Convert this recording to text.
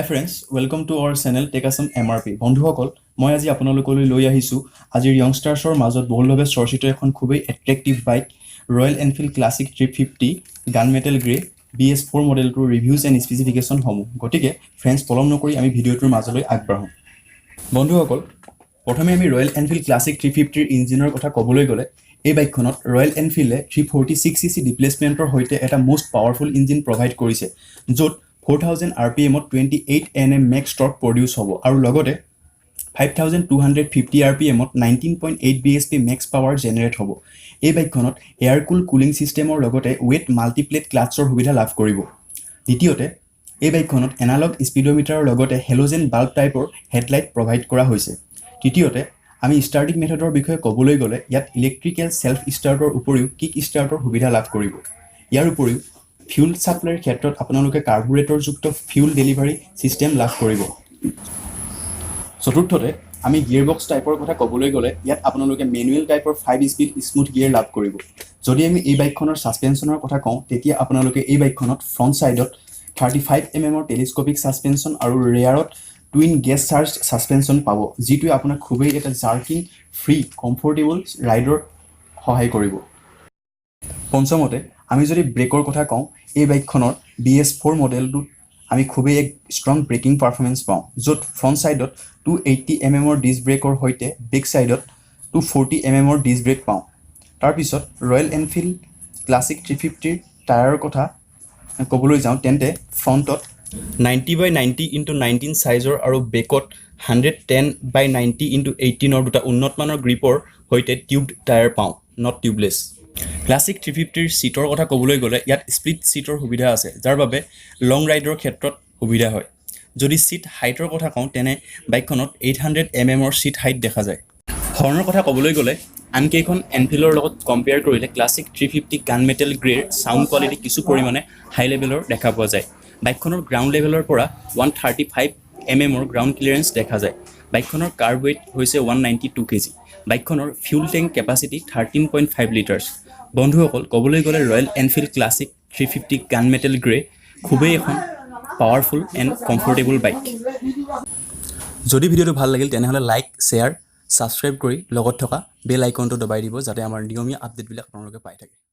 friends, welcome to our channel Take Some MRP. বন্ধুসকল মই আজি আপোনালোকলৈ লৈ আহিছো আজিৰ youngstersৰ মাজত বহুলভাৱে চৰ্চিত এখন খুবেই attractive bike Royal Enfield Classic 350 gun metal grey BS4 মডেলটোৰ ৰিভিউজ এণ্ড স্পেচিফিকেশ্যন সমূহ গতিকে ফ্ৰেণ্ডছ পলম নকৰি আমি ভিডিঅ'টোৰ মাজলৈ আগবাঢ়ো বন্ধুসকল প্ৰথমে আমি ৰয়েল এনফিল্ড ক্লাছিক 350 ৰ ইঞ্জিনৰ কথা ক'বলৈ গ'লে এই বাইকখনত ৰয়েল এনফিল্ডে 346cc ডিপ্লেচমেণ্টৰ সৈতে এটা মোষ্ট পাৱাৰফুল ইঞ্জিন প্ৰভাইড কৰিছে য'ত 4000 RPM 28 Nm max torque produce hobo aru logote 5250 RPM 19.8 bhp max power generate hobo ei bike khonot air cooling system or logote weight multiplate clutch or hubidha lav koribo ditiote ei bike khonot analog speedometer or logote halogen bulb type or headlight provide kora hoise titiote ami starting method or bikhoye koboloi gole yat electrical self starter uporiu kick starter hubidha lav koribo yar uporiu fuel supply ক্ষেত্ৰত আপোনালোকে কাৰ্বুৰেটৰ যুক্ত fuel delivery system লাভ কৰিব চতুৰ্থতে আমি gearbox টাইপৰ কথা ক'বলৈ গ'লে ইয়াত আপোনালোকে মেনুৱেল টাইপৰ 5 স্পীড স্মুথ গিয়াৰ লাভ কৰিব যদি আমি এই বাইকখনৰ সাসপেনশনৰ কথা কওঁ তেতিয়া আপোনালোকে এই বাইকখনত ফ্ৰন্ট সাইডত 35 mm টেলিস্কোপিক সাসপেনশন আৰু ৰিয়াৰত টুইন গেছ চাৰ্জ সাসপেনশন পাব যিটো আপোনাক খুবেই এটা জাৰ্কিং ফ্ৰী কমফৰ্টেবল ৰাইডৰ সহায় কৰিব পঞ্চমতে আমি যদি ব্ৰেকৰ কথা কওঁ এই বাইকখনৰ BS4 মডেলটো আমি খুবেই এক ষ্ট্ৰং ব্ৰেকিং পাৰফৰম্যান্স পাওঁ য'ত ফ্ৰন্ট সাইডত 280 mm ডিস্ক ব্ৰেকৰ সৈতে বেক সাইডত 240 mm ডিস্ক ব্ৰেক পাওঁ তাৰ পিছত ৰয়েল এনফিল্ড ক্লাছিক 350 টায়াৰৰ কথা ক'বলৈ যাওঁ তেন্তে ফ্ৰণ্টত 90/90 × 19 সাইজৰ আৰু বেকত 110/90 × 18 ৰ দুটা উন্নত মানৰ গ্ৰিপৰ সৈতে টিউবড টায়াৰ পাওঁ নট টিউবলেছ ক্লাছিক 350 সিটৰ কথা ক'বলৈ গ'লে ইয়াত স্প্লিট সিটৰ সুবিধা আছে যাৰ বাবে লং ৰাইডৰ ক্ষেত্ৰত সুবিধা হয় যদি সিট হাইটৰ কথা কওঁ তেনে বাইকখনত 800 mm সিট হাইট দেখা যায় হৰ্ণৰ কথা ক'বলৈ গ'লে আনকেইখন এনফিল্ডৰ লগত কম্পেয়াৰ কৰিলে classic 350 gun metal গ্ৰেৰ sound quality কিছু পৰিমাণে হাই লেভেলৰ দেখা পোৱা যায় বাইকখনৰ গ্ৰাউণ্ড লেভেলৰ পৰা 135 mm গ্ৰাউণ্ড ক্লিয়াৰেন্স দেখা যায় বাইকখনৰ কাৰ্ব ৱেইট হৈছে 192 kg বাইকখনৰ ফিউল টেংক কেপাচিটি 13.5 লিটাৰ্ছ বন্ধুসকল ক'বলৈ গ'লে royal Enfield Classic 350 gun metal grey খুবেই এখন পাৱাৰফুল এণ্ড কমফৰ্টেবল বাইক যদি ভিডিঅ'টো ভাল লাগিল তেনেহ'লে লাইক শ্বেয়াৰ ছাবস্ক্ৰাইব কৰি লগত থকা বেল আইকনটো দবাই দিব যাতে আমাৰ নিয়মীয়া আপডেটবিলাক আপোনালোকে পাই থাকে